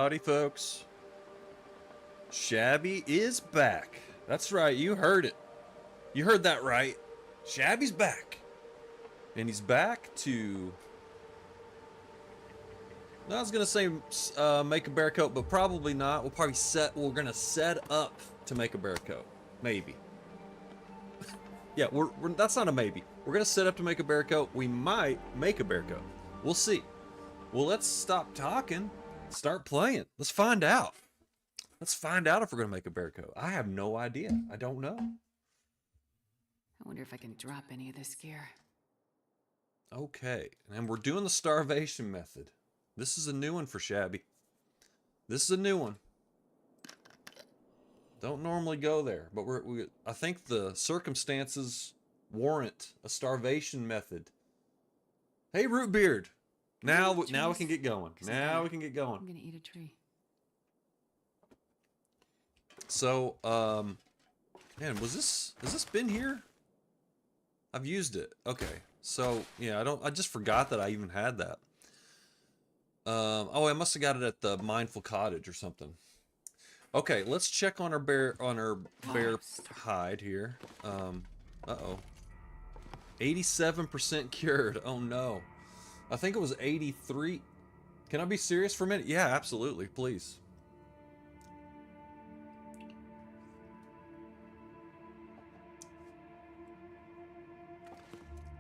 Howdy, folks. Shabby is back. That's right, you heard it. You heard that right. Shabby's back. And he's back to... I was gonna say make a bear coat, but probably not. We're gonna set up to make a bear coat. Maybe. Yeah, that's not a maybe. We're gonna set up to make a bear coat. We might make a bear coat. We'll see. Well, let's stop talking. Start playing. Let's find out. Let's find out if we're gonna make a bear coat. I have no idea. I don't know. I wonder if I can drop any of this gear. Okay, and we're doing the starvation method. This is a new one for Shabby. This is a new one. Don't normally go there, but I think the circumstances warrant a starvation method. Hey, Rootbeard. Now we can get going. Now we can get going. I'm gonna eat a tree. So, man, has this been here? I've used it. Okay. So, yeah, I just forgot that I even had that. Oh, I must have got it at the Mindful Cottage or something. Okay, let's check on our bear hide here. Uh-oh. 87% cured. Oh no. I think it was 83. Can I be serious for a minute? Yeah, absolutely, please.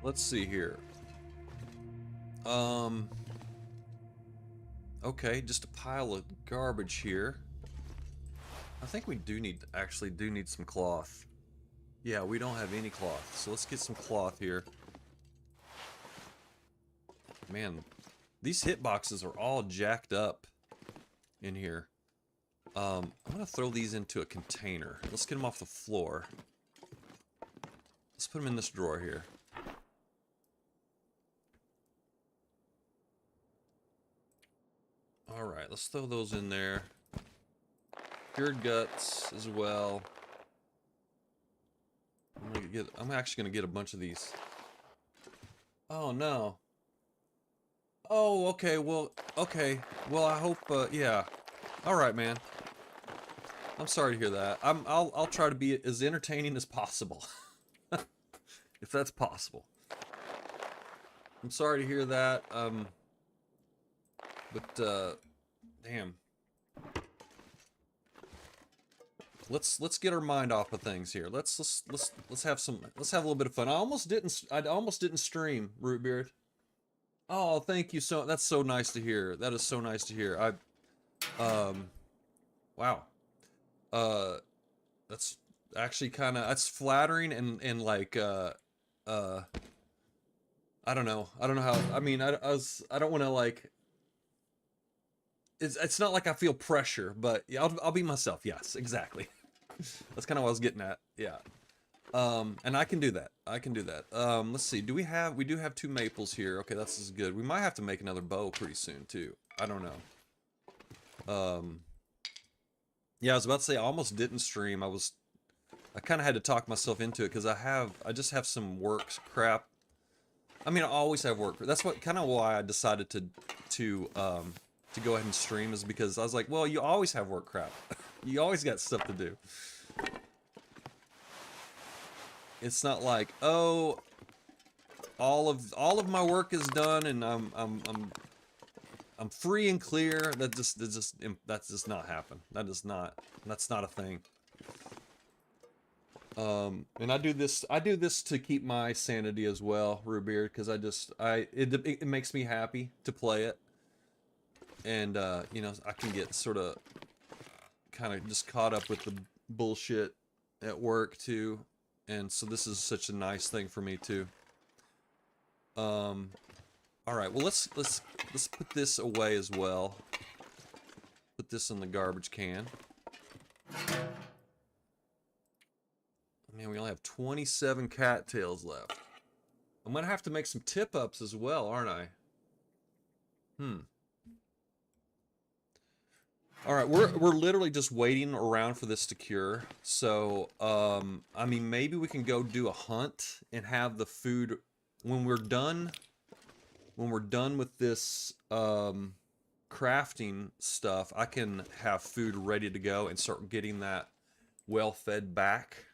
Let's see here. Okay, just a pile of garbage here. I think we actually do need some cloth. Yeah, we don't have any cloth, so let's get some cloth here. Man, these hitboxes are all jacked up in here. I'm gonna throw these into a container. Let's get them off the floor. Let's put them in this drawer here. Alright, let's throw those in there. Cured guts as well. I'm actually gonna get a bunch of these. Oh no. Oh, okay, well, I hope, yeah. Alright, man. I'm sorry to hear that. I'll try to be as entertaining as possible. If that's possible. I'm sorry to hear that, but, damn. Let's get our mind off of things here. Let's have a little bit of fun. I almost didn't stream, Rootbeard. Oh, thank you that's so nice to hear. That is so nice to hear. Wow. That's actually that's flattering and like I don't know how. I mean, I don't want to like. It's not like I feel pressure, but yeah, I'll be myself. Yes, exactly. That's kind of what I was getting at. Yeah. And I can do that. I can do that. Let's see. We do have 2 maples here. Okay, this is good. We might have to make another bow pretty soon too. I don't know. Yeah, I was about to say I almost didn't stream. I kind of had to talk myself into it because I just have some work crap. I mean, I always have work. That's kind of why I decided to go ahead and stream, is because I was like, well, you always have work crap. You always got stuff to do. It's not like, oh, all of my work is done and I'm free and clear. That's just not happen. That's not a thing. And I do this to keep my sanity as well, Rubeard, because it makes me happy to play it. And you know, I can get sort of kind of just caught up with the bullshit at work too. And so this is such a nice thing for me too. All right, well let's put this away as well. Put this in the garbage can. Man, we only have 27 cattails left. I'm gonna have to make some tip-ups as well, aren't I? Alright, we're literally just waiting around for this to cure. So, I mean, maybe we can go do a hunt and have the food when we're done with this, crafting stuff, I can have food ready to go and start getting that well fed back.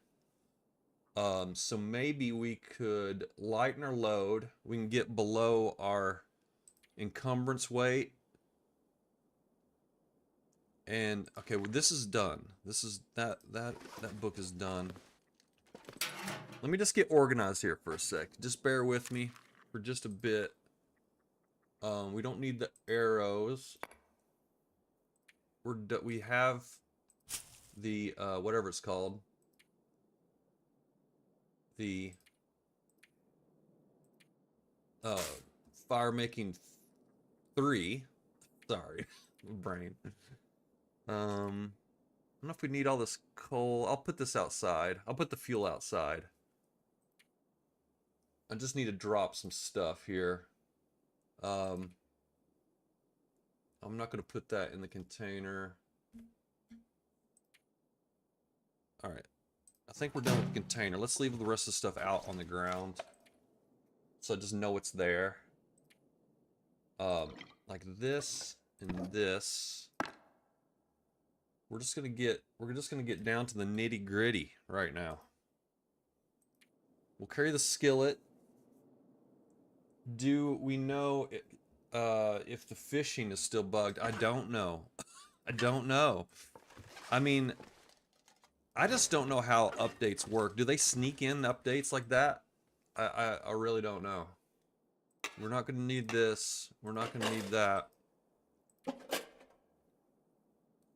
So maybe we could lighten our load. We can get below our encumbrance weight. And okay, well, this is done. This is that book is done. Let me just get organized here for a sec. Just bear with me for just a bit. We don't need the arrows. We have the whatever it's called. The fire making 3. Sorry, brain. I don't know if we need all this coal. I'll put this outside. I'll put the fuel outside. I just need to drop some stuff here. I'm not going to put that in the container. All right. I think we're done with the container. Let's leave the rest of the stuff out on the ground, so I just know it's there. Like this and this. We're just gonna get down to the nitty gritty right now. We'll carry the skillet. Do we know if the fishing is still bugged? I don't know. I don't know. I mean, I just don't know how updates work. Do they sneak in updates like that? I really don't know. We're not going to need this. We're not going to need that.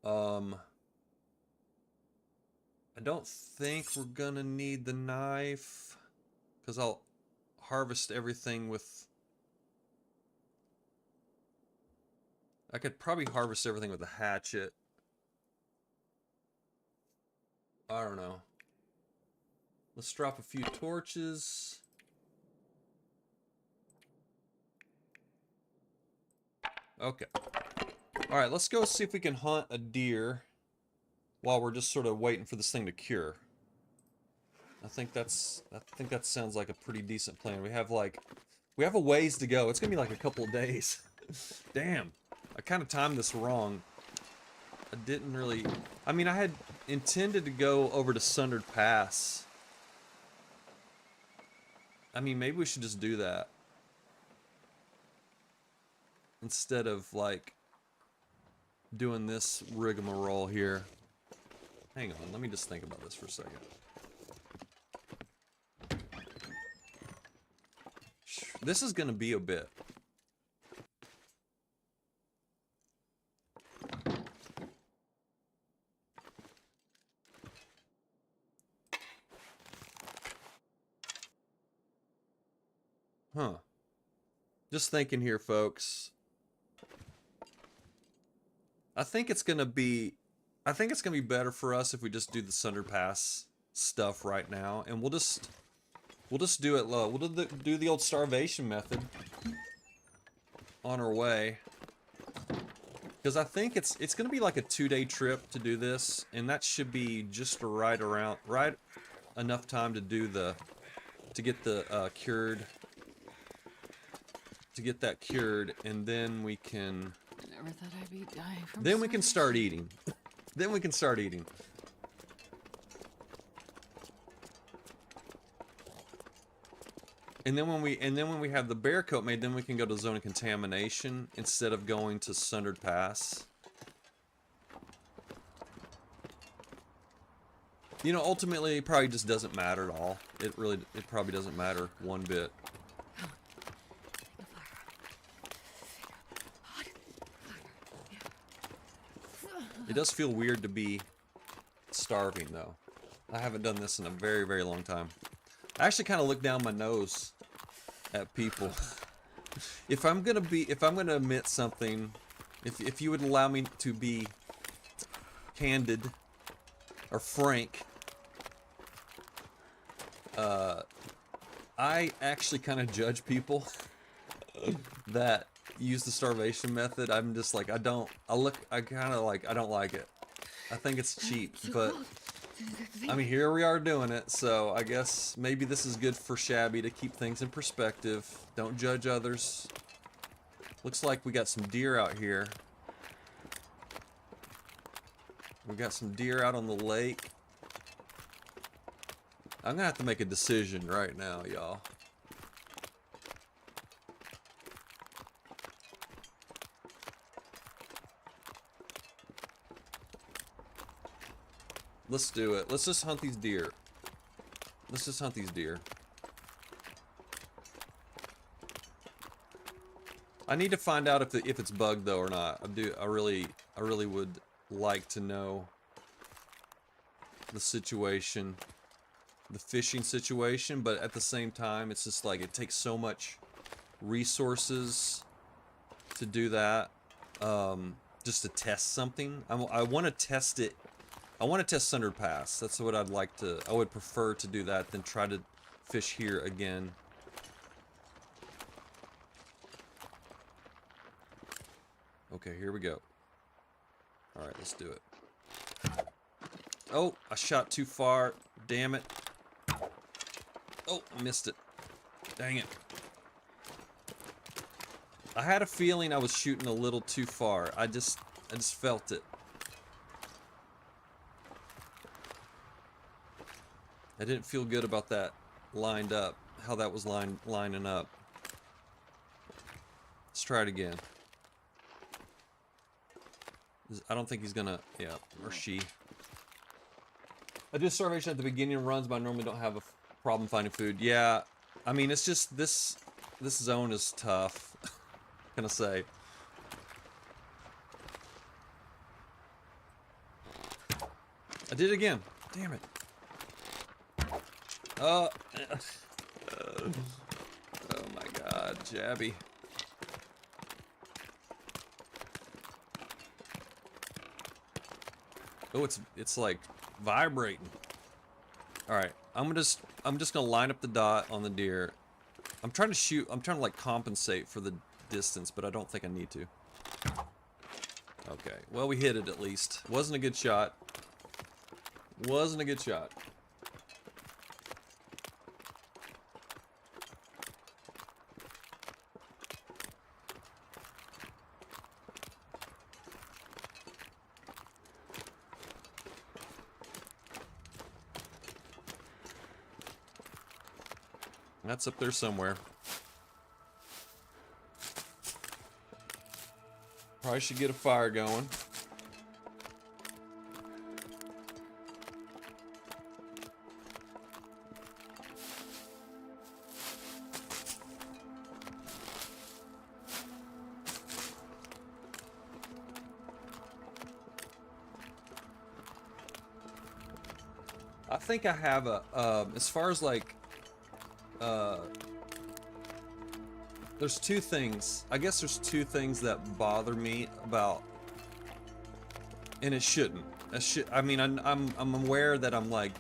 I don't think we're going to need the knife, because I'll harvest everything with... I could probably harvest everything with a hatchet. I don't know. Let's drop a few torches. Okay. Alright, let's go see if we can hunt a deer while we're just sort of waiting for this thing to cure. I think that sounds like a pretty decent plan. We have a ways to go. It's gonna be like a couple of days. Damn. I kind of timed this wrong. I didn't really... I mean, I had intended to go over to Sundered Pass. I mean, maybe we should just do that. Instead of, like, doing this rigmarole here. Hang on, let me just think about this for a second. This is gonna be a bit. Huh. Just thinking here, folks. I think it's gonna be better for us if we just do the Sundered Pass stuff right now, and we'll just do it low. We'll do the old starvation method on our way, because I think it's gonna be like a 2-day trip to do this, and that should be just right enough time to do to get the cured. To get that cured, and then we can... I never thought I'd be dying from Then we can start eating. Then we can start eating. And then when we have the bear coat made, then we can go to Zone of Contamination instead of going to Sundered Pass. You know, ultimately, it probably just doesn't matter at all. It probably doesn't matter one bit. It does feel weird to be starving, though. I haven't done this in a very, very long time. I actually kind of look down my nose at people. If I'm gonna admit something, if you would allow me to be candid or frank, I actually kind of judge people that use the starvation method. I'm just like, I don't like it. I think it's cheap, but I mean, here we are doing it, so I guess maybe this is good for Shabby to keep things in perspective. Don't judge others. Looks like we got some deer out here. We got some deer out on the lake. I'm gonna have to make a decision right now, y'all. Let's do it. Let's just hunt these deer. Let's just hunt these deer. I need to find out if it's bugged though or not. I really would like to know the situation, the fishing situation, but at the same time, it's just like it takes so much resources to do that. Just to test something. I want to test it. I want to test Sundered Pass. That's what I'd like to. I would prefer to do that than try to fish here again. Okay, here we go. Alright, let's do it. Oh, I shot too far. Damn it. Oh, I missed it. Dang it. I had a feeling I was shooting a little too far. I just felt it. I didn't feel good about that lined up. How that was lining up. Let's try it again. I don't think he's gonna, yeah, or she. I do starvation at the beginning of runs, but I normally don't have a problem finding food. Yeah, I mean, it's just this zone is tough. What can I say? I did it again. Damn it. Oh my God, Jabby. Oh, it's like vibrating. All right, I'm just gonna line up the dot on the deer. I'm trying to like compensate for the distance, but I don't think I need to. Okay, well, we hit it at least. Wasn't a good shot. Wasn't a good shot. That's up there somewhere. Probably should get a fire going. I think I have a, as far as like, there's two things. I guess there's two things that bother me about, and it shouldn't. I mean, I'm aware that I'm like,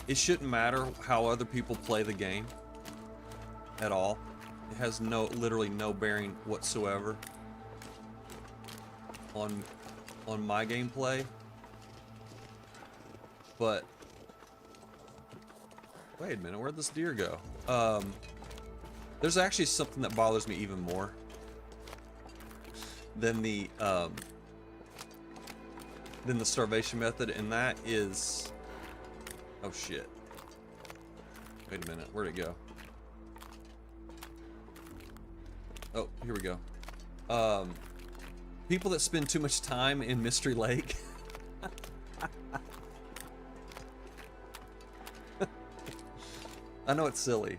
it shouldn't matter how other people play the game at all. It has literally no bearing whatsoever on my gameplay. But wait a minute, where'd this deer go? There's actually something that bothers me even more than the starvation method, and that is, oh shit. Wait a minute, where'd it go? Oh, here we go. People that spend too much time in Mystery Lake. I know it's silly.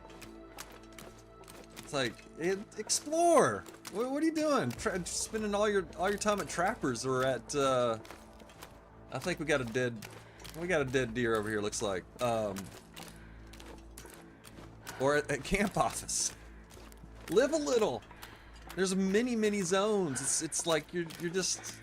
It's like, explore. What are you doing? Spending all your time at Trappers or at I think we got a dead deer over here. Looks like or at Camp Office. Live a little. There's many zones. It's like you're just.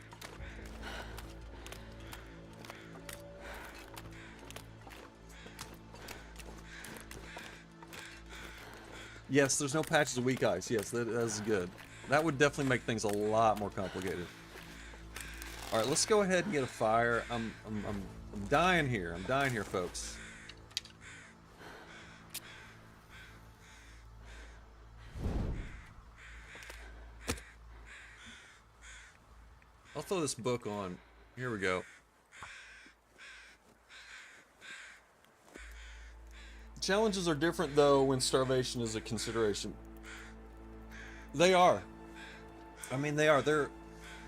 Yes, there's no patches of weak ice. Yes, that's good. That would definitely make things a lot more complicated. All right, let's go ahead and get a fire. I'm dying here. I'm dying here, folks. I'll throw this book on. Here we go. Challenges are different though when starvation is a consideration. They are. I mean, they are. They're.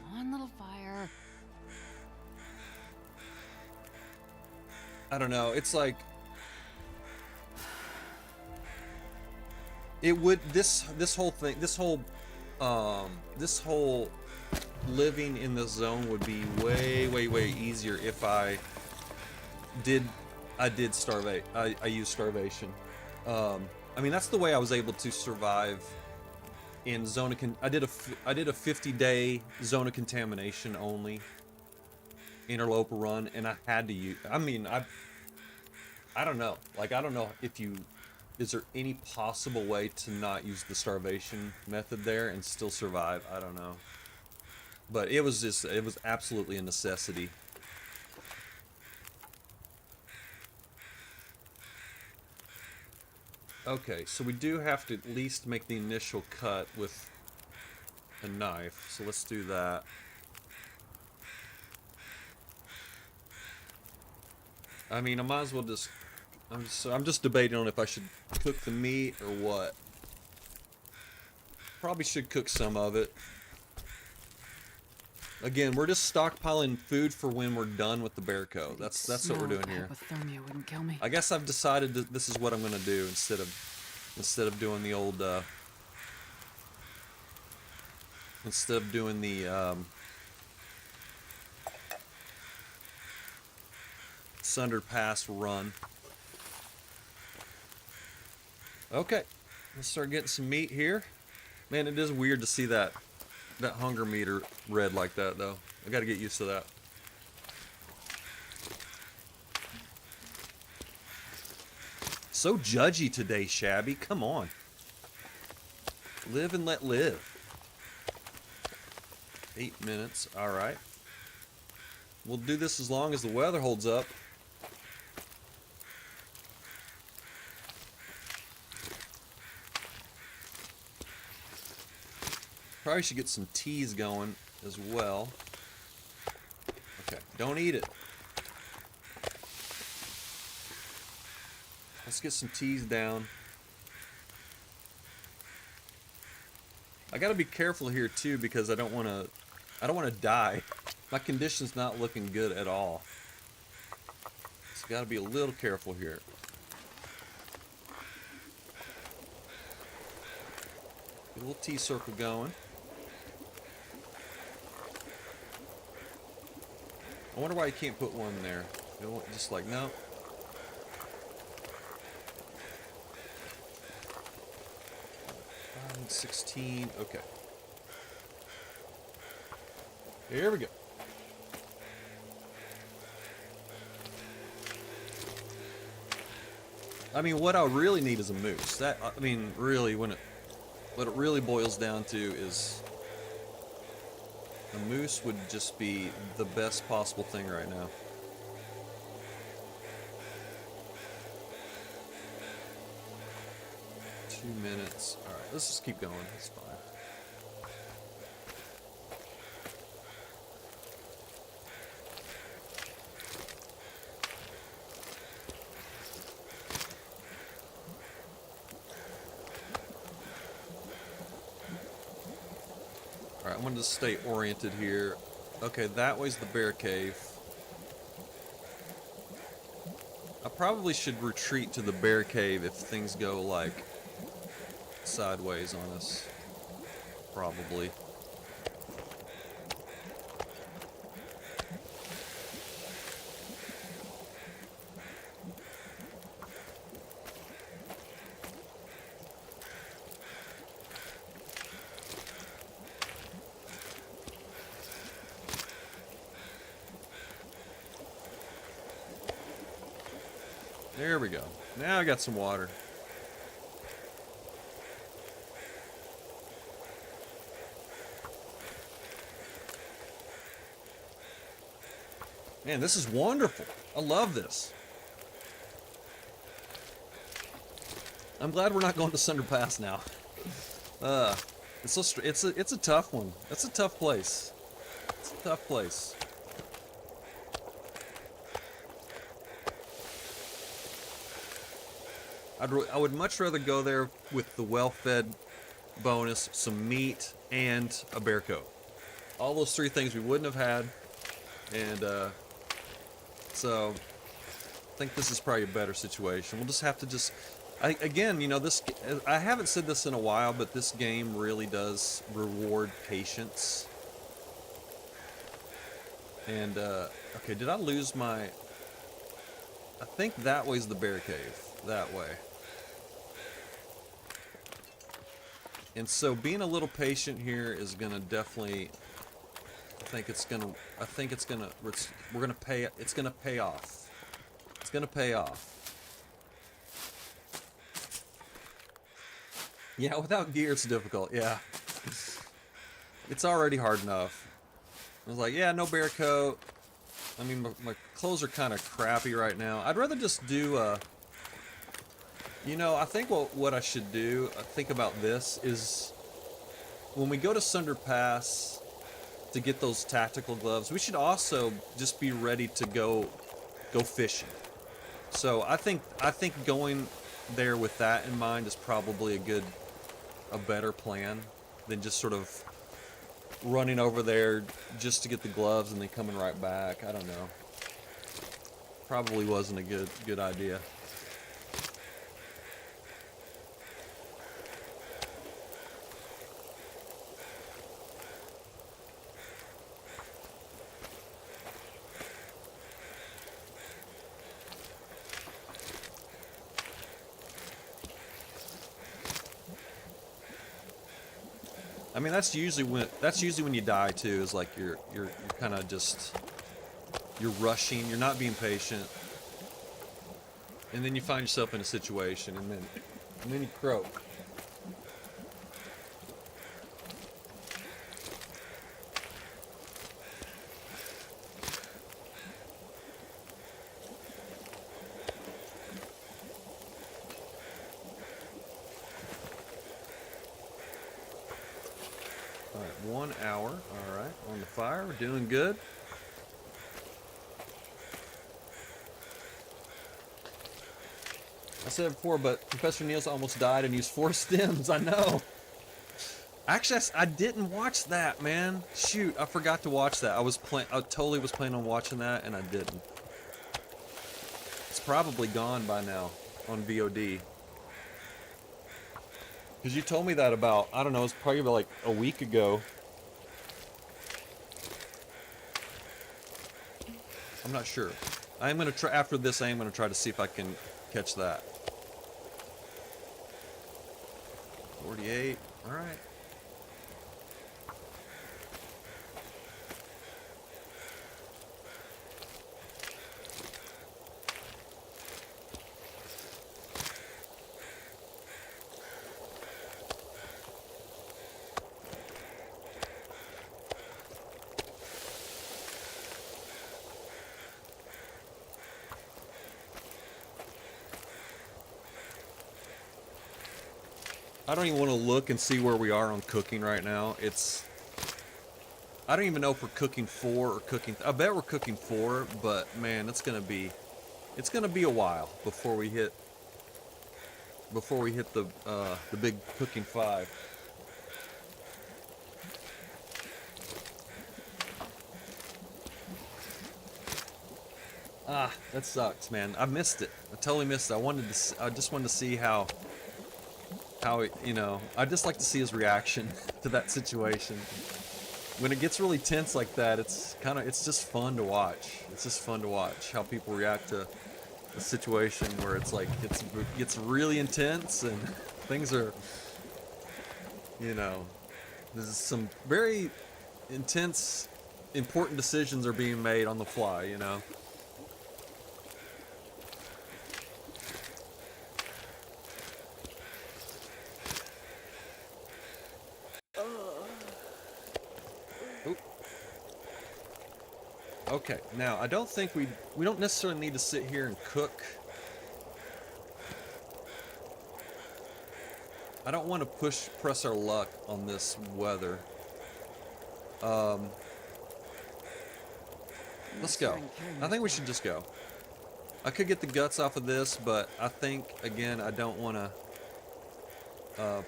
Come on, little fire. I don't know. It's like it would this whole thing this whole living in this zone would be way easier if I did starve. I used starvation. I mean, that's the way I was able to survive in zone of I did a 50-day zone of contamination only interloper run, and I had to use. I mean, I don't know. Like, I don't know if you. Is there any possible way to not use the starvation method there and still survive? I don't know. But it was absolutely a necessity. Okay, so we do have to at least make the initial cut with a knife. So let's do that. I mean, I might as well just. I'm just debating on if I should cook the meat or what. Probably should cook some of it. Again, we're just stockpiling food for when we're done with the bear coat. That's what we're doing here. Hypothermia wouldn't kill me. I guess I've decided that this is what I'm gonna do instead of doing the old instead of doing the Sundered Pass run. Okay, let's start getting some meat here. Man, it is weird to see that hunger meter red like that, though. I got to get used to that. So judgy today, Shabby. Come on. Live and let live. 8 minutes. All right. We'll do this as long as the weather holds up. Probably should get some teas going as well. Okay, don't eat it. Let's get some teas down. I gotta be careful here too because I don't wanna die. My condition's not looking good at all. So gotta be a little careful here. Get a little tea circle going. I wonder why you can't put one there. Just like, no. And 16, okay. Here we go. I mean, what I really need is a moose. That, I mean, really, what it really boils down to is a moose would just be the best possible thing right now. Two minutes. Alright, let's just keep going. That's fine. Alright, I'm going to stay oriented here. Okay, that way's the bear cave. I probably should retreat to the bear cave if things go, like, sideways on us. Probably. There we go. Now I got some water. Man, this is wonderful. I love this. I'm glad we're not going to Sundered Pass now. It's a tough one. That's a tough place. It's a tough place. I would much rather go there with the well-fed bonus, some meat, and a bear coat. All those three things we wouldn't have had, and so I think this is probably a better situation. We'll just have to just, again, you know, this. I haven't said this in a while, but this game really does reward patience. And okay, did I lose my? I think that way's the bear cave. That way. And so being a little patient here is gonna definitely. I think it's gonna. I think it's gonna. We're gonna pay. It's gonna pay off. It's gonna pay off. Yeah, without gear it's difficult. Yeah, it's already hard enough. I was like, yeah, no bear coat. I mean, my clothes are kind of crappy right now. I'd rather just do. You know, I think what I should do. I think about this is when we go to Sunder Pass to get those tactical gloves, we should also just be ready to go fishing. So I think going there with that in mind is probably a better plan than just sort of running over there just to get the gloves and then coming right back. I don't know. Probably wasn't a good idea. I mean, that's usually when you die too. Is like you're kind of just you're rushing. You're not being patient, and then you find yourself in a situation, and then you croak. All right, 1 hour. All right, on the fire. We're doing good. I said it before, but Professor Niels almost died and used 4 stems. I know. Actually, I didn't watch that, man. Shoot, I forgot to watch that. I totally was planning on watching that, and I didn't. It's probably gone by now on VOD. Because you told me that about, I don't know, it's probably about like a week ago. I'm not sure. I am going to try, after this, I am going to try to see if I can catch that. 48, alright. I don't even want to look and see where we are on cooking right now. I don't even know if we're cooking 4 or cooking. I bet we're cooking 4, but man, it's gonna be a while before we hit the big cooking 5. Ah, that sucks, man. I missed it. I totally missed it. I just wanted to see how it, you know, I'd just like to see his reaction to that situation. When it gets really tense like that, it's just fun to watch. It's just fun to watch how people react to a situation where it's like, it gets really intense and things are, you know, there's some very intense, important decisions are being made on the fly, you know. Okay, now I don't think we don't necessarily need to sit here and cook. I don't want to press our luck on this weather. Let's go. I think we should just go. I could get the guts off of this, but I think, again, I don't want to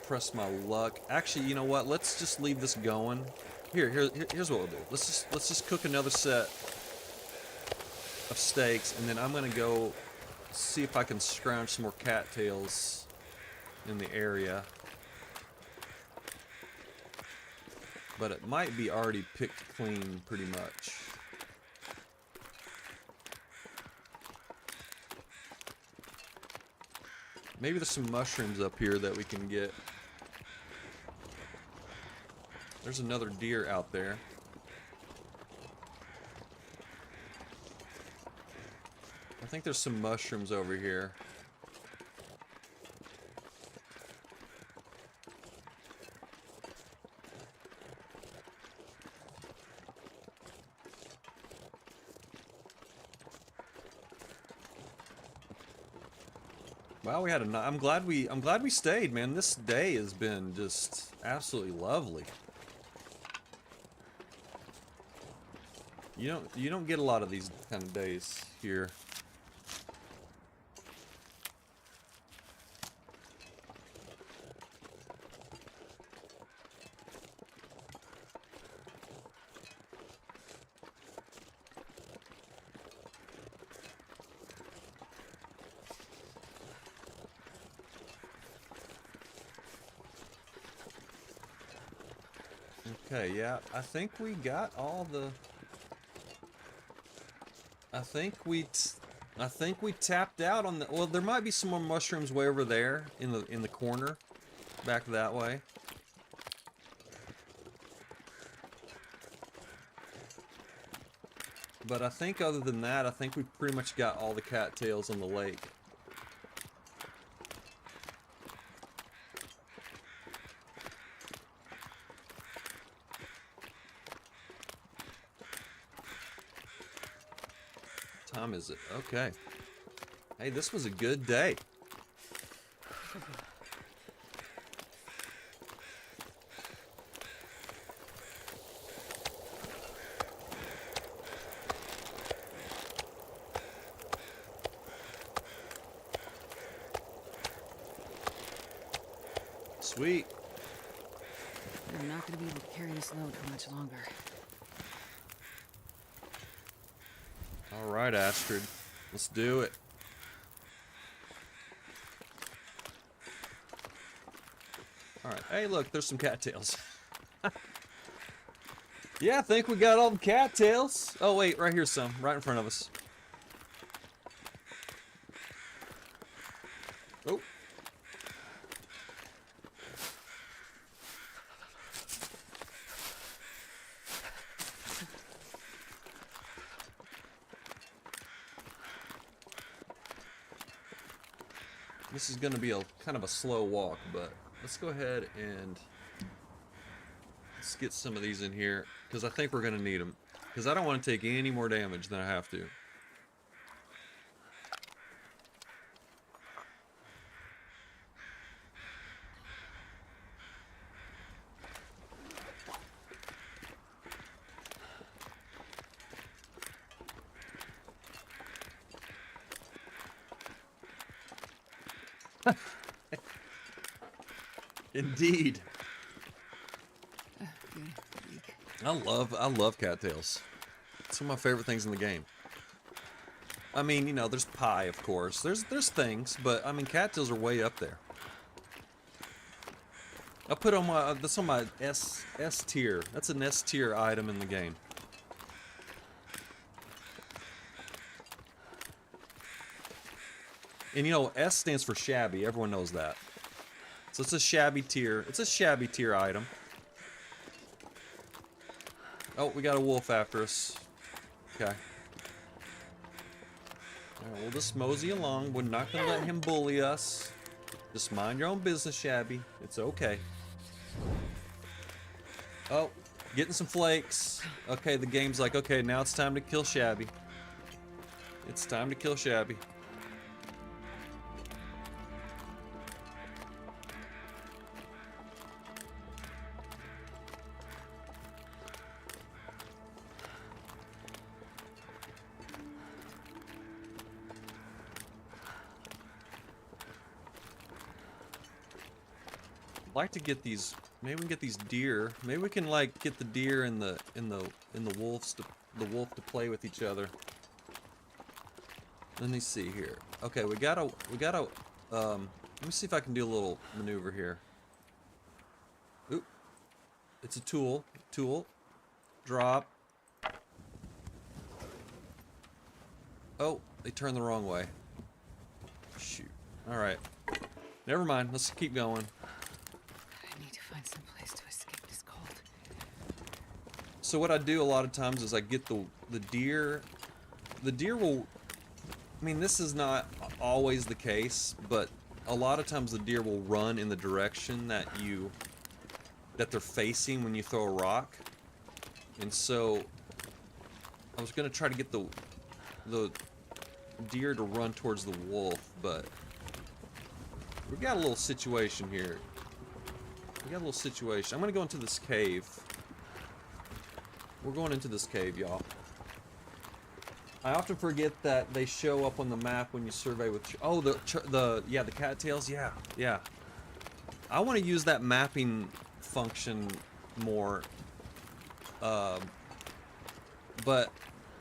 press my luck. Actually, you know what? Let's just leave this going. Here's what we'll do. Let's just cook another set of steaks, and then I'm gonna go see if I can scrounge some more cattails in the area. But it might be already picked clean pretty much. Maybe there's some mushrooms up here that we can get. There's another deer out there. I think there's some mushrooms over here. Wow, we had a. I'm glad we stayed, man. This day has been just absolutely lovely. You don't get a lot of these kind of days here. Okay, yeah, I think we got all the. I think we tapped out on the. Well, there might be some more mushrooms way over there in the corner, back that way. But I think other than that, I think we pretty much got all the cattails on the lake. Time is it? Okay. Hey, this was a good day. Sweet. I'm not gonna be able to carry this load for much longer. All right, Astrid. Let's do it. All right. Hey, look, there's some cattails. Yeah, I think we got all the cattails. Oh, wait, right here's some, right in front of us. Oh. This is going to be a kind of a slow walk, but let's go ahead and let's get some of these in here, because I think we're going to need them. Because I don't want to take any more damage than I have to. Indeed. I love cattails. It's one of my favorite things in the game. I mean, you know, there's pie, of course. There's things, but I mean, cattails are way up there. I put on my that's on my S tier. That's an S tier item in the game. And you know, S stands for shabby. Everyone knows that. So it's a shabby tier. It's a shabby tier item. Oh, we got a wolf after us. Okay. Alright, we'll just mosey along. We're not gonna let him bully us. Just mind your own business, Shabby. It's okay. Oh, getting some flakes. Okay, the game's like, okay, now it's time to kill Shabby. It's time to kill Shabby. like to get these. Maybe we can get these deer. Maybe we can like get the deer and the wolves to the wolf to play with each other. Let me see here. Okay, we gotta let me see if I can do a little maneuver here. Oop. It's a tool. Drop. Oh, they turned the wrong way. Shoot. Alright. Never mind. Let's keep going. I need to find some place to escape this cold. So what I do a lot of times is I get the deer. The deer will... I mean, this is not always the case, but a lot of times the deer will run in the direction that they're facing when you throw a rock. And so I was gonna try to get the deer to run towards the wolf, but we got a little situation here. I'm gonna go into this cave. We're going into this cave, y'all. I often forget that they show up on the map when you survey with... Oh, the cattails? Yeah. I want to use that mapping function more. But,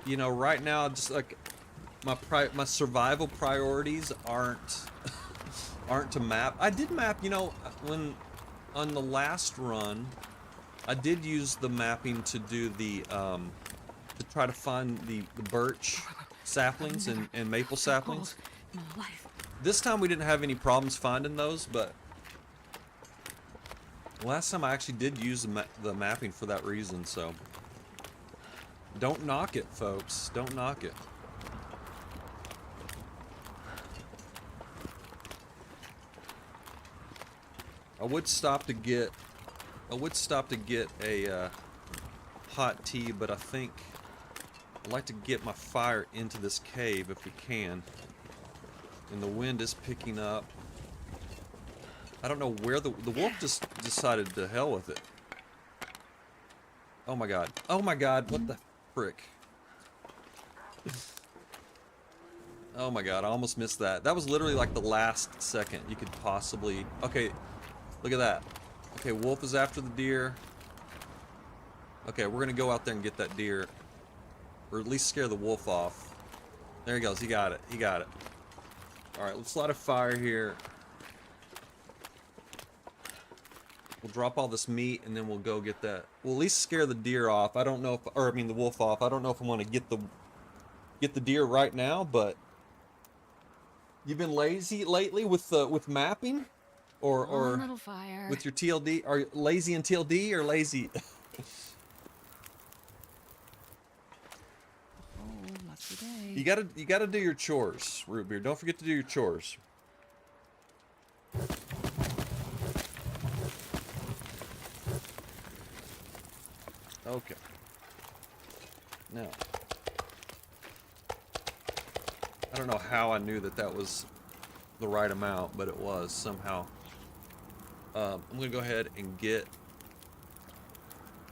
you know, right now, just like... My survival priorities aren't to map. I did map, you know, on the last run, I did use the mapping to do the, to try to find the birch saplings and maple saplings. This time we didn't have any problems finding those, but last time I actually did use the mapping for that reason, so don't knock it, folks. Don't knock it. I would stop to get a hot tea, but I think I'd like to get my fire into this cave if we can. And the wind is picking up. I don't know where the wolf just decided to hell with it. Oh my god. Oh my god, what the frick? Oh my god, I almost missed that. That was literally like the last second you could possibly... Okay, look at that. Okay, wolf is after the deer. Okay, we're gonna go out there and get that deer. Or at least scare the wolf off. There he goes, he got it, Alright, let's light a fire here. We'll drop all this meat and then we'll go get that. We'll at least scare the deer off. I don't know if, or I mean the wolf off. I don't know if I want to get the deer right now, but you've been lazy lately with mapping? Or little fire. with your TLD? Are you lazy in TLD or lazy? Lucky day. You gotta do your chores, Root Beer. Don't forget to do your chores. Okay. Now, I don't know how I knew that was the right amount, but it was somehow. I'm gonna go ahead and get...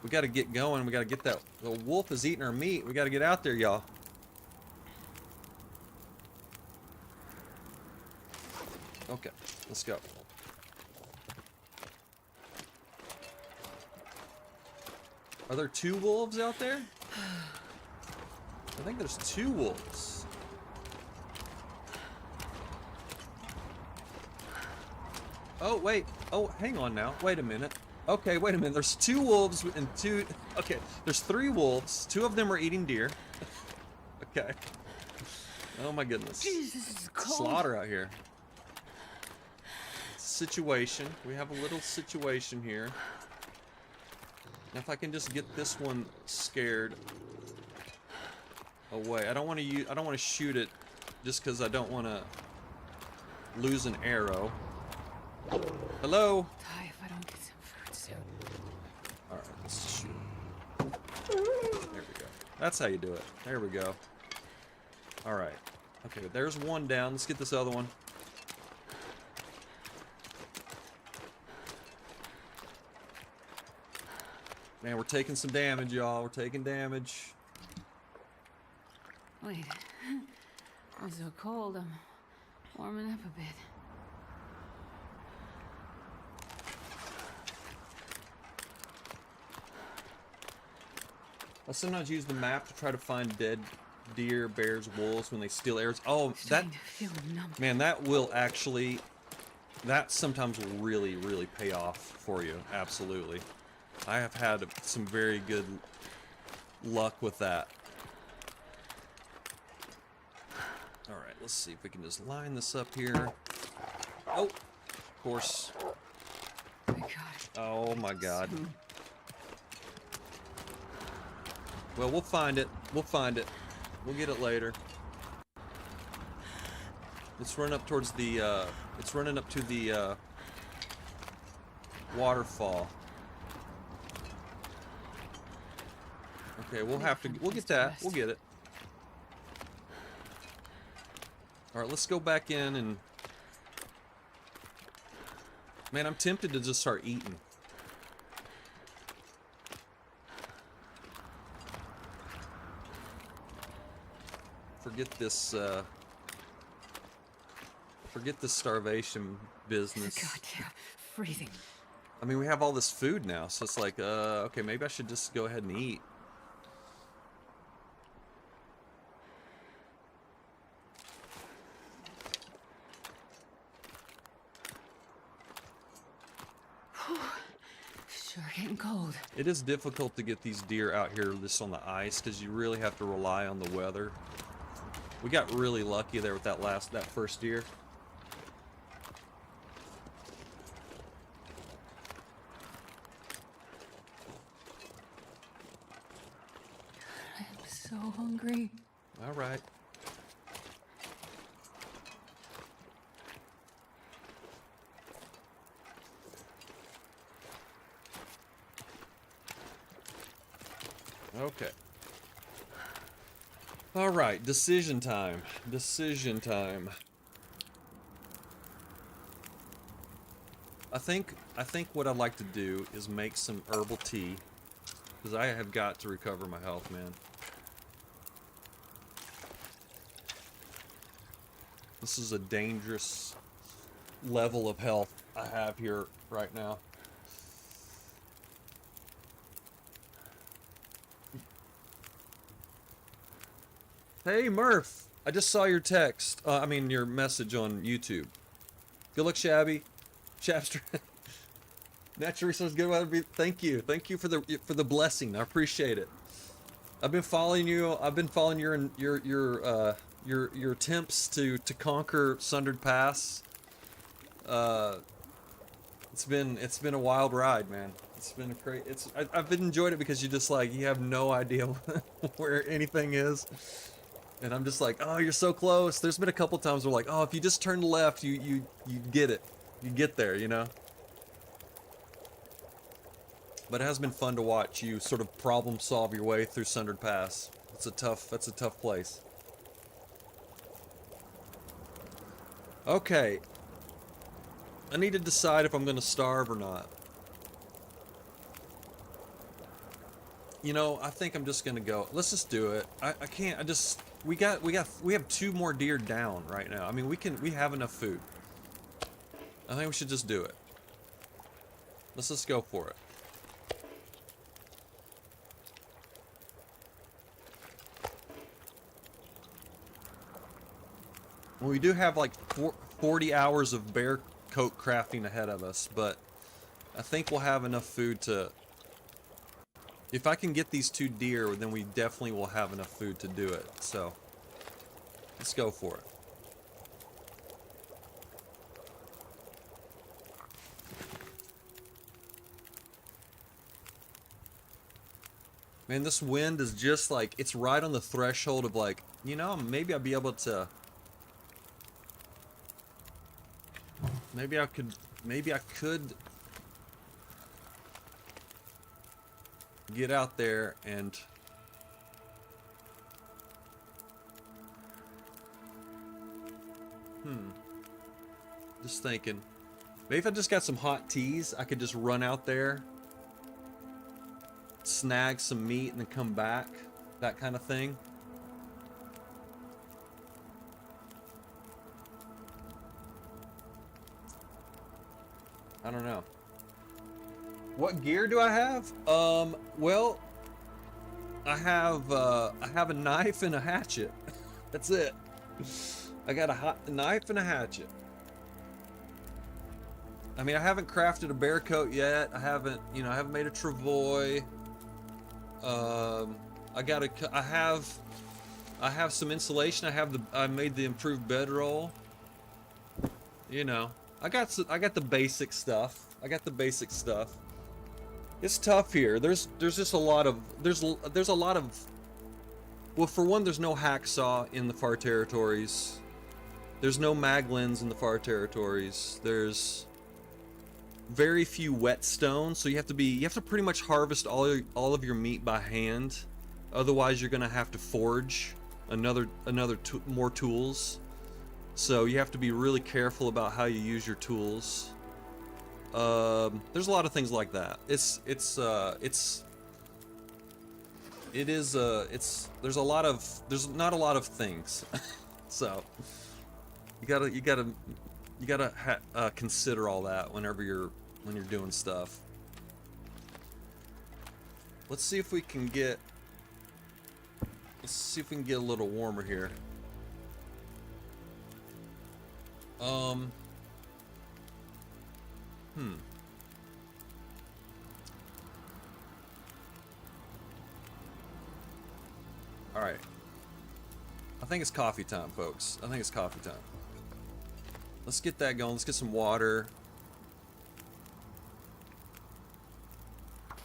We gotta get going. We gotta get that... The wolf is eating our meat. We gotta get out there, y'all. Okay, let's go. Are there 2 wolves out there? I think there's 2 wolves. Oh, wait. Oh, hang on now. Wait a minute. Okay, wait a minute. There's 2 wolves and 2... Okay, there's 3 wolves. 2 of them are eating deer. Okay. Oh my goodness. Jeez, this is cold. Slaughter out here. Situation. We have a little situation here. Now if I can just get this one scared away. I don't want to shoot it just because I don't want to lose an arrow. Hello? Die if I don't get some food soon. Alright, let's just shoot it. There we go. That's how you do it. There we go. Alright. Okay, there's one down. Let's get this other one. Man, we're taking some damage, y'all. We're taking damage. Wait. I'm so cold. I'm warming up a bit. I sometimes use the map to try to find dead deer, bears, wolves when they steal arrows. Oh, that, Starting to feel numb. man, that will actually, that sometimes will really, really pay off for you. Absolutely. I have had some very good luck with that. All right, let's see if we can just line this up here. Oh, of course. Thank God. Oh my God. Well, we'll find it. We'll find it. We'll get it later. Let's run up towards the, it's running up to the, waterfall. Okay, we'll have to, we'll get that. We'll get it. Alright, let's go back in and... Man, I'm tempted to just start eating. Forget this starvation business. God, yeah. Freezing. I mean, we have all this food now, so it's like, okay, maybe I should just go ahead and eat. Sure getting cold. It is difficult to get these deer out here just on the ice, because you really have to rely on the weather. We got really lucky there with that first deer. I'm so hungry. All right. Okay. All right, decision time. Decision time. I think what I'd like to do is make some herbal tea, because I have got to recover my health, man. This is a dangerous level of health I have here right now. Hey Murph, I just saw your text. I mean your message on YouTube. Good luck, Shabby. Shabster. Natural resource good weather. Thank you for the blessing. I appreciate it. I've been following you. I've been following your attempts to conquer Sundered Pass. It's been a wild ride, man. It's been a great. I've been enjoyed it because you have no idea where anything is. And I'm just like, oh, you're so close. There's been a couple times where like, oh, if you just turn left, you get it. You get there, you know? But it has been fun to watch you sort of problem solve your way through Sundered Pass. That's a tough place. Okay. I need to decide if I'm going to starve or not. You know, I think I'm just going to go. Let's just do it. I can't. We have 2 more deer down right now. I mean, we have enough food. I think we should just do it. Let's just go for it. Well, we do have like 40 hours of bear coat crafting ahead of us, but I think we'll have enough food to... If I can get these 2 deer, then we definitely will have enough food to do it. So, let's go for it. Man, this wind is just like, it's right on the threshold of like, you know, maybe I'll be able to... Maybe I could get out there and just thinking, maybe if I just got some hot teas, I could just run out there, snag some meat, and then come back, that kind of thing. I don't know. What gear do I have? Well, I have a knife and a hatchet. That's it. I got a knife and a hatchet. I mean, I haven't crafted a bear coat yet. I haven't, you know, I haven't made a travois. I have some insulation. I made the improved bedroll. You know, I got the basic stuff. I got the basic stuff. It's tough here. There's just a lot of there's a lot of, well, for one, there's no hacksaw in the far territories. There's no maglins in the far territories. There's very few whetstones, so you have to pretty much harvest all of your meat by hand. Otherwise, you're gonna have to forge more tools. So you have to be really careful about how you use your tools. There's a lot of things like that. There's not a lot of things. So you gotta consider all that when you're doing stuff. Let's see if we can get a little warmer here. All right. I think it's coffee time, folks. I think it's coffee time. Let's get that going. Let's get some water.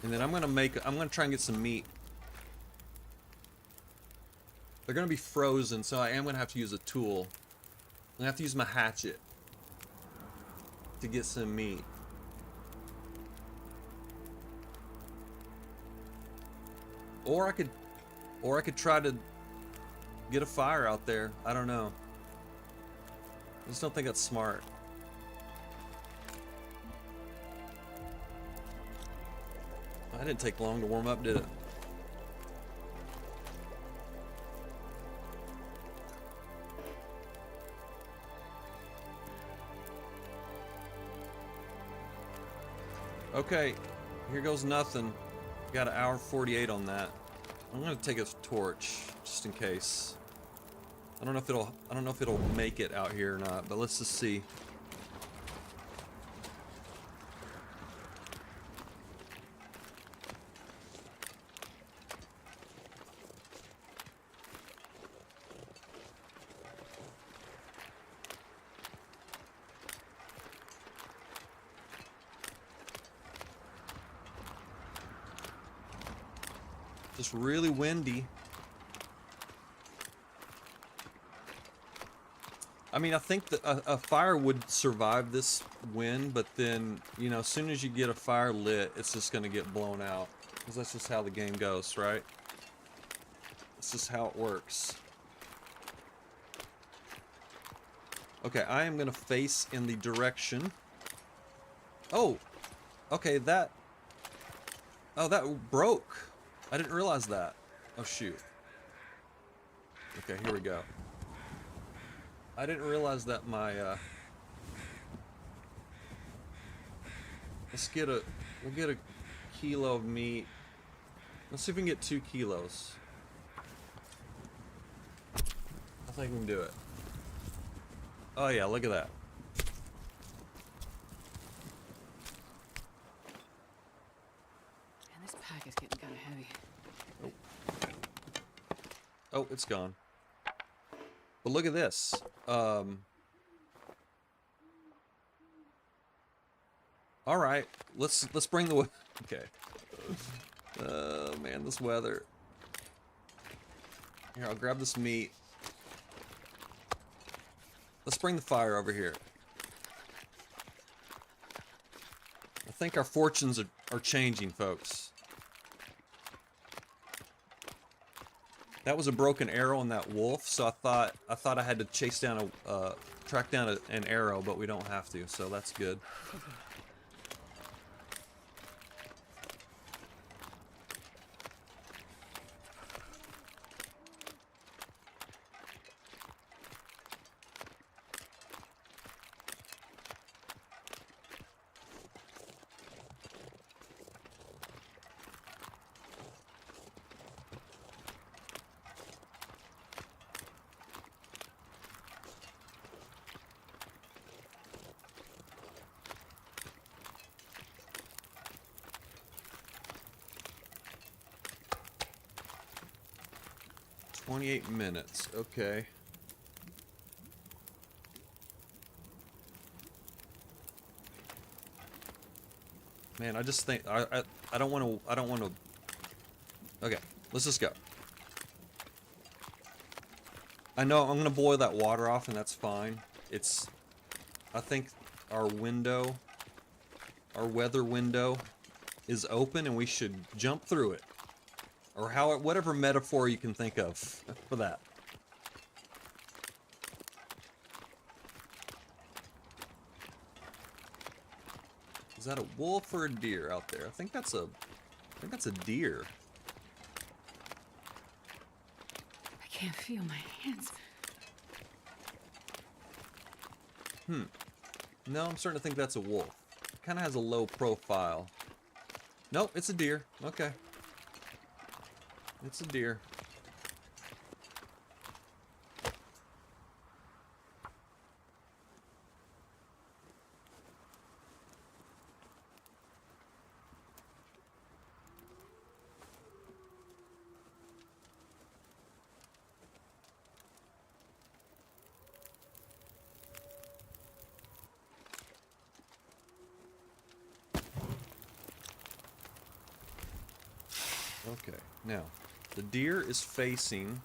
And then I'm gonna try and get some meat. They're gonna be frozen, so I am gonna have to use a tool. I'm gonna have to use my hatchet to get some meat. Or I could try to get a fire out there. I don't know. I just don't think that's smart. That didn't take long to warm up, did it? Okay, here goes nothing. Got an hour 48 on that. I'm gonna take a torch just in case. I don't know if it'll make it out here or not, but let's just see. Just really windy. I mean, I think that a fire would survive this wind, but then, you know, as soon as you get a fire lit, it's just gonna get blown out. Because that's just how the game goes, right? It's just how it works. Okay, I am gonna face in the direction. Oh! Okay, that broke. I didn't realize that. Oh, shoot. Okay, here we go. I didn't realize that my, we'll get a kilo of meat. Let's see if we can get 2 kilos. I think we can do it. Oh yeah, look at that. Man, this pack is getting kind of heavy. Oh, it's gone. But look at this. All right, let's bring the okay. Oh man, this weather. Here, I'll grab this meat. Let's bring the fire over here. I think our fortunes are changing, folks. That was a broken arrow in that wolf, so I thought I had to chase down track down an arrow, but we don't have to, so that's good. 28 minutes. Okay. Man, I just think I don't want to. Okay, let's just go. I know I'm gonna boil that water off, and that's fine. It's, I think our window, our weather window, is open, and we should jump through it, or how, whatever metaphor you can think of for that. Is that a wolf or a deer out there? I think that's a deer. I can't feel my hands. No, I'm starting to think that's a wolf. It kind of has a low profile. Nope, it's a deer. Okay. It's a deer. Okay, now, the deer is facing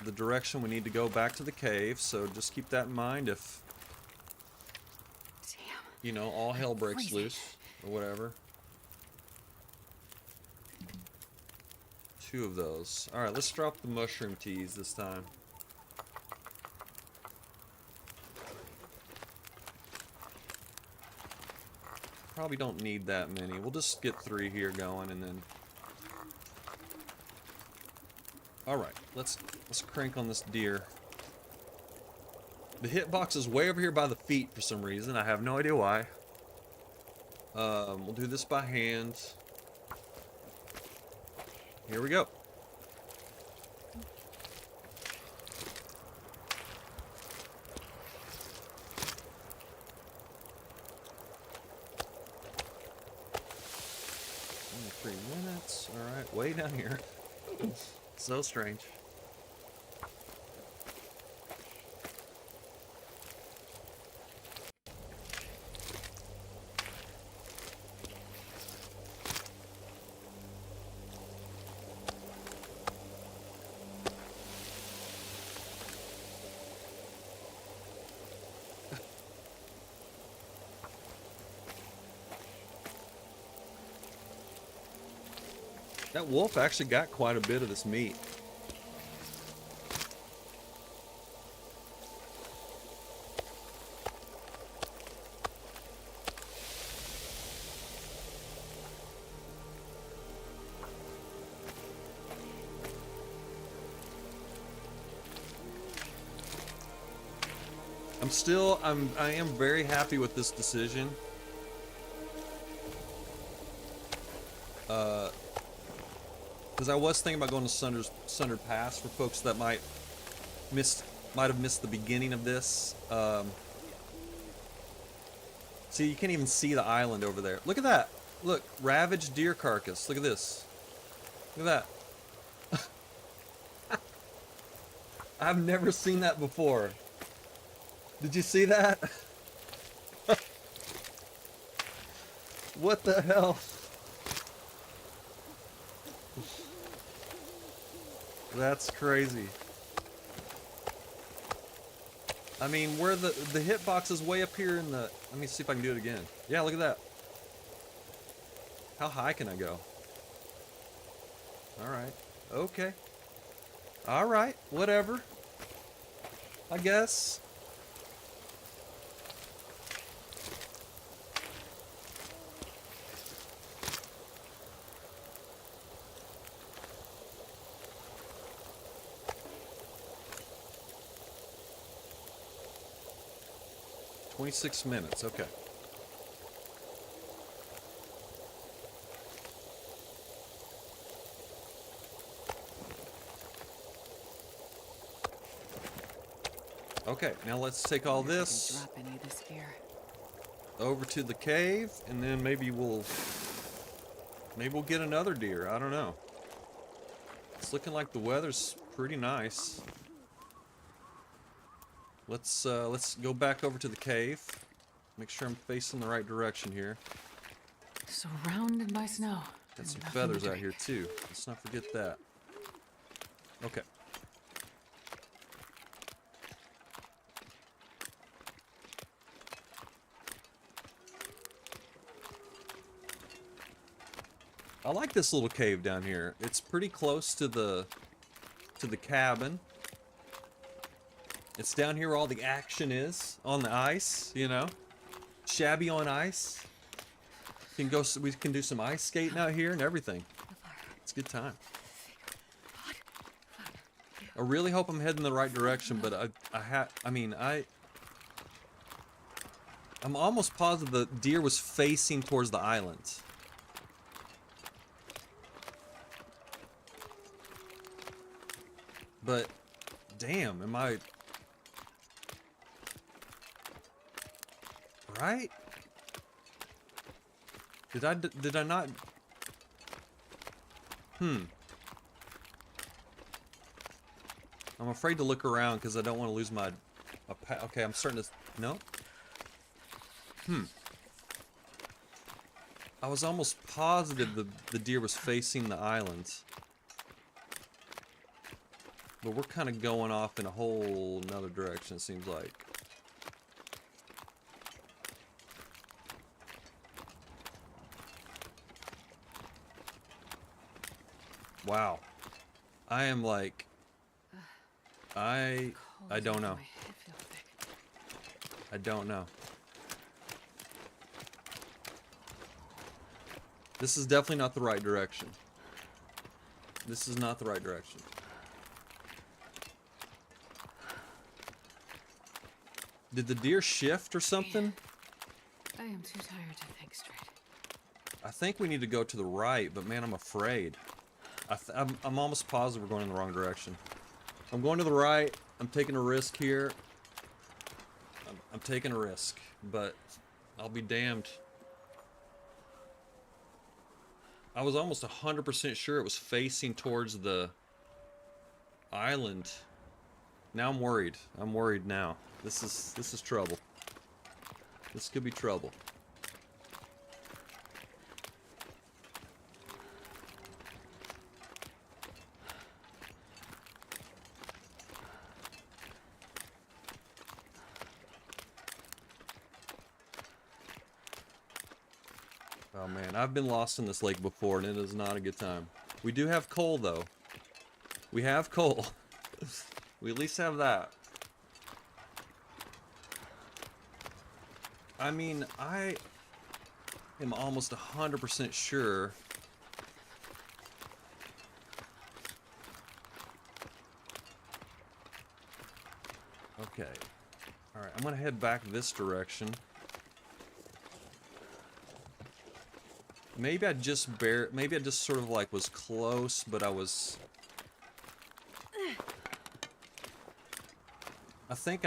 the direction we need to go back to the cave, so just keep that in mind if, Damn. you know, all hell breaks Freezing. loose, or whatever. 2 of those. Alright, let's drop the mushroom teas this time. Probably don't need that many. We'll just get 3 here going, and then... Alright, let's crank on this deer. The hitbox is way over here by the feet for some reason. I have no idea why. We'll do this by hand. Here we go. Only 3 minutes. Alright, way down here. So strange. That wolf actually got quite a bit of this meat. I am very happy with this decision. Because I was thinking about going to Sundered Pass for folks that might have missed the beginning of this. See, you can't even see the island over there. Look at that. Look, ravaged deer carcass. Look at this. Look at that. I've never seen that before. Did you see that? What the hell? That's crazy. I mean, where the hitbox is way up here in the... Let me see if I can do it again. Yeah, look at that. How high can I go? Alright. Okay. Alright. Whatever. I guess. "26 minutes, okay. Okay, now let's take all Wonder if I can this drop any of this gear. over to the cave, and then maybe we'll get another deer. I don't know. It's looking like the weather's pretty nice. Let's go back over to the cave. Make sure I'm facing the right direction here. Surrounded by snow. Got some Nothing to feathers out drink. here too. Let's not forget that. Okay. I like this little cave down here. It's pretty close to the cabin. It's down here where all the action is on the ice, you know. Shabby on ice. We can do some ice skating out here and everything. It's a good time. I really hope I'm heading the right direction, but I'm almost positive the deer was facing towards the island. But damn, am I right? Did I not? I'm afraid to look around because I don't want to lose my. Okay, I'm starting to. No. I was almost positive the deer was facing the island. But we're kind of going off in a whole nother direction, it seems like. Wow. I am like... I don't know. I don't know. This is definitely not the right direction. This is not the right direction. Did the deer shift or something? I am too tired to think straight. I think we need to go to the right, but man, I'm afraid. I'm almost positive we're going in the wrong direction. I'm going to the right. I'm taking a risk here. I'm taking a risk, but I'll be damned. I was almost 100% sure it was facing towards the island. Now I'm worried. I'm worried now. This is trouble. This could be trouble. Oh man, I've been lost in this lake before and it is not a good time. We do have coal though. We have coal. We at least have that. I mean, I am almost 100% sure. Okay. Alright, I'm gonna head back this direction. Maybe I just sort of like was close, but I was... I think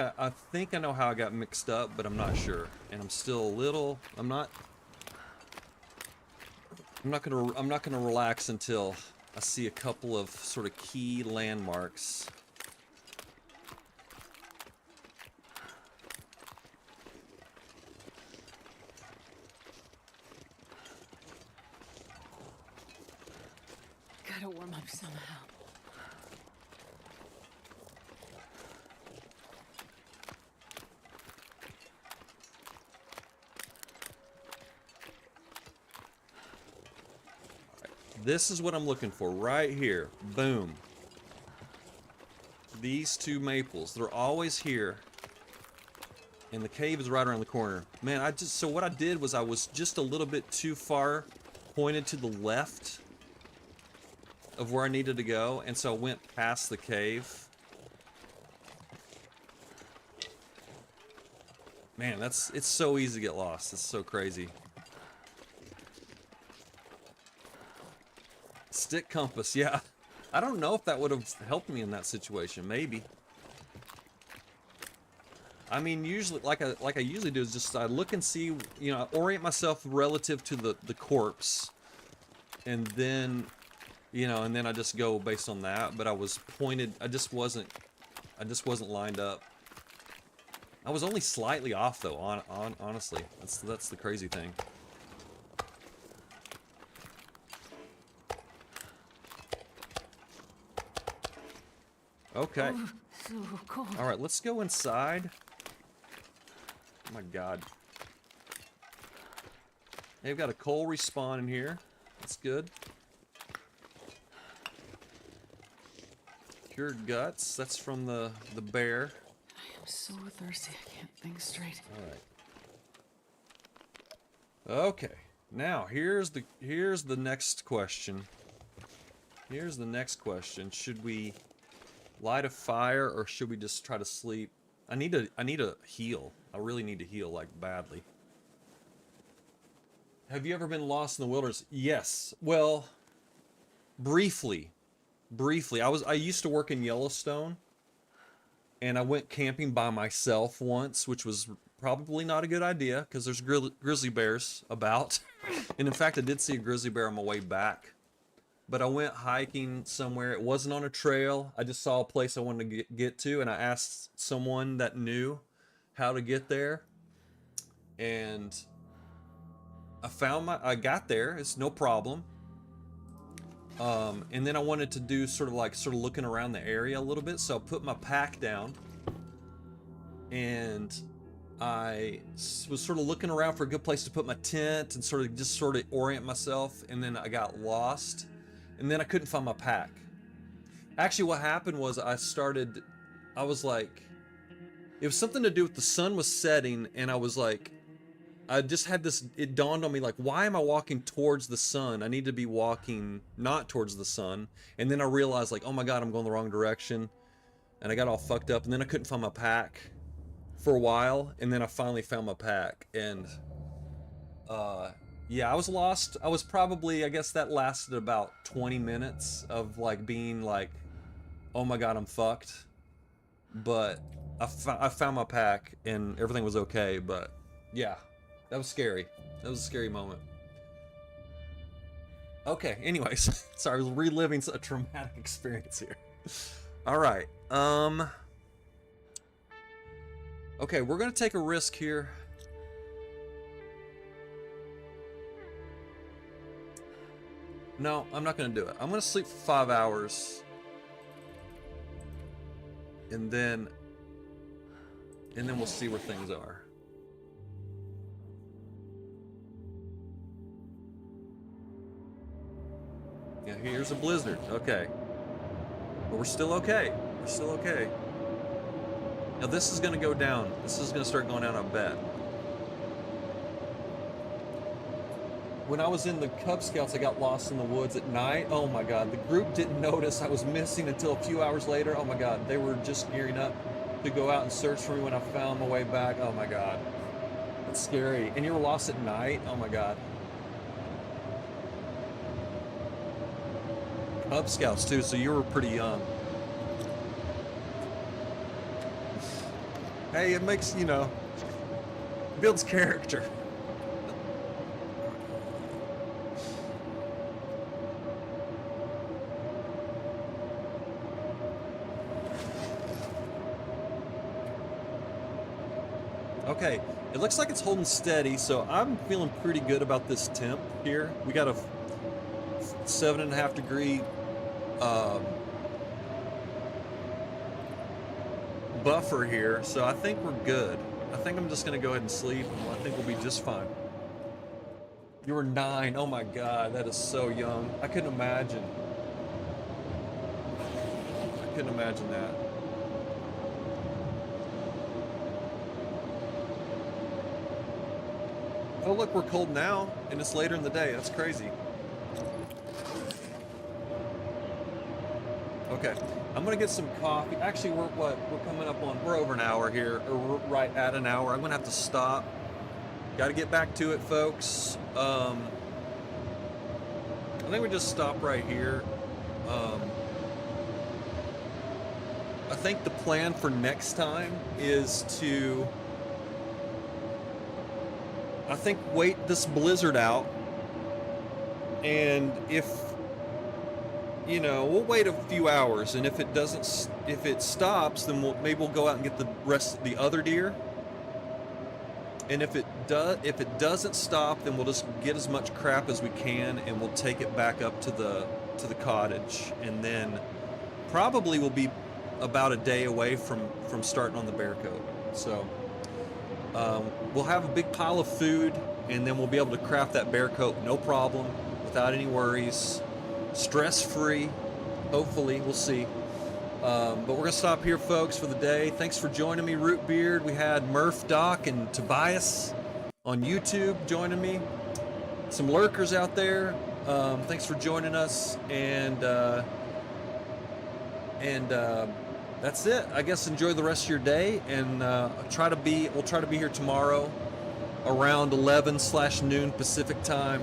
I know how I got mixed up, but I'm not sure. And I'm still a little... I'm not gonna relax until I see a couple of sort of key landmarks. Gotta warm up somehow. This is what I'm looking for right here. Boom. These two maples, they're always here. And the cave is right around the corner. Man, so what I did was I was just a little bit too far pointed to the left of where I needed to go, and so I went past the cave. Man, it's so easy to get lost. It's so crazy. Stick compass, yeah. I don't know if that would have helped me in that situation. Maybe. I mean, usually, like I usually do, is just I look and see, you know, orient myself relative to the corpse, and then you know, and then I just go based on that. But I was pointed. I just wasn't lined up. I was only slightly off though. Honestly, that's the crazy thing. Okay. Oh, so cold. All right, let's go inside. Oh my God. They've got a coal respawn in here. That's good. Cured guts. That's from the bear. I am so thirsty, I can't think straight. All right. Okay. Now here's the next question. Here's the next question. Should we light a fire or should we just try to sleep? I need to heal. I really need to heal, like, badly. Have you ever been lost in the wilderness? Yes. Well, briefly. I used to work in Yellowstone, and I went camping by myself once, which was probably not a good idea because there's grizzly bears about. And in fact, I did see a grizzly bear on my way back. But I went hiking somewhere. It wasn't on a trail. I just saw a place I wanted to get to, and I asked someone that knew how to get there. And I got there. It's no problem. And then I wanted to do sort of looking around the area a little bit. So I put my pack down, and I was sort of looking around for a good place to put my tent and sort of orient myself. And then I got lost. And then I couldn't find my pack. Actually, what happened was I was like, it was something to do with the sun was setting, and I was like, I just had this, it dawned on me, like, why am I walking towards the sun? I need to be walking not towards the sun. And then I realized, like, oh my God, I'm going the wrong direction. And I got all fucked up, and then I couldn't find my pack for a while, and then I finally found my pack. And, yeah, I was lost. I was probably, I guess that lasted about 20 minutes of, like, being like, oh my God, I'm fucked. But I found my pack and everything was okay. But yeah, that was scary. That was a scary moment. Okay, anyways, sorry, I was reliving a traumatic experience here. All right. Okay, we're gonna take a risk here. No, I'm not gonna do it. I'm gonna sleep for 5 hours, and then we'll see where things are. Yeah, here's a blizzard. Okay, but we're still okay. We're still okay. Now this is gonna go down. This is gonna start going down, I bet. When I was in the Cub Scouts, I got lost in the woods at night. Oh my God, the group didn't notice I was missing until a few hours later. Oh my God, they were just gearing up to go out and search for me when I found my way back. Oh my God, that's scary. And you were lost at night? Oh my God. Cub Scouts too, so you were pretty young. Hey, it makes, you know, builds character. Okay, it looks like it's holding steady, so I'm feeling pretty good about this temp here. We got a 7.5 degree buffer here, so I think we're good. I think I'm just gonna go ahead and sleep, and I think we'll be just fine. You were 9. Oh my God, that is so young. I couldn't imagine. I couldn't imagine that. Oh look, we're cold now, and it's later in the day. That's crazy. Okay, I'm gonna get some coffee. Actually, we're coming up on, we're over an hour here, or we're right at an hour. I'm gonna have to stop. Got to get back to it, folks. I think we just stop right here. I think the plan for next time is to, I think, wait this blizzard out, and if you know, we'll wait a few hours, and if it doesn't, if it stops, then maybe we'll go out and get the rest, the other deer. And if it doesn't stop, then we'll just get as much crap as we can, and we'll take it back up to the cottage, and then probably we'll be about a day away from starting on the bear coat. So we'll have a big pile of food, and then we'll be able to craft that bear coat, no problem, without any worries, stress-free. Hopefully, we'll see. But we're gonna stop here, folks, for the day. Thanks for joining me, Rootbeard. We had Murph, Doc, and Tobias on YouTube joining me. Some lurkers out there. Thanks for joining us, and that's it. I guess enjoy the rest of your day, and we'll try to be here tomorrow around 11/noon Pacific time,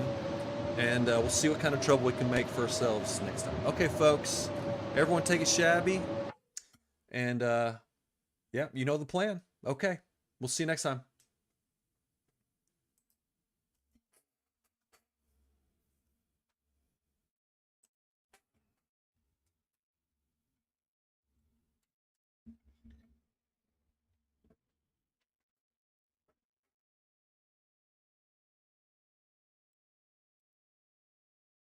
and we'll see what kind of trouble we can make for ourselves next time. Okay, folks. Everyone take it shabby. And, yeah, you know the plan. Okay. We'll see you next time.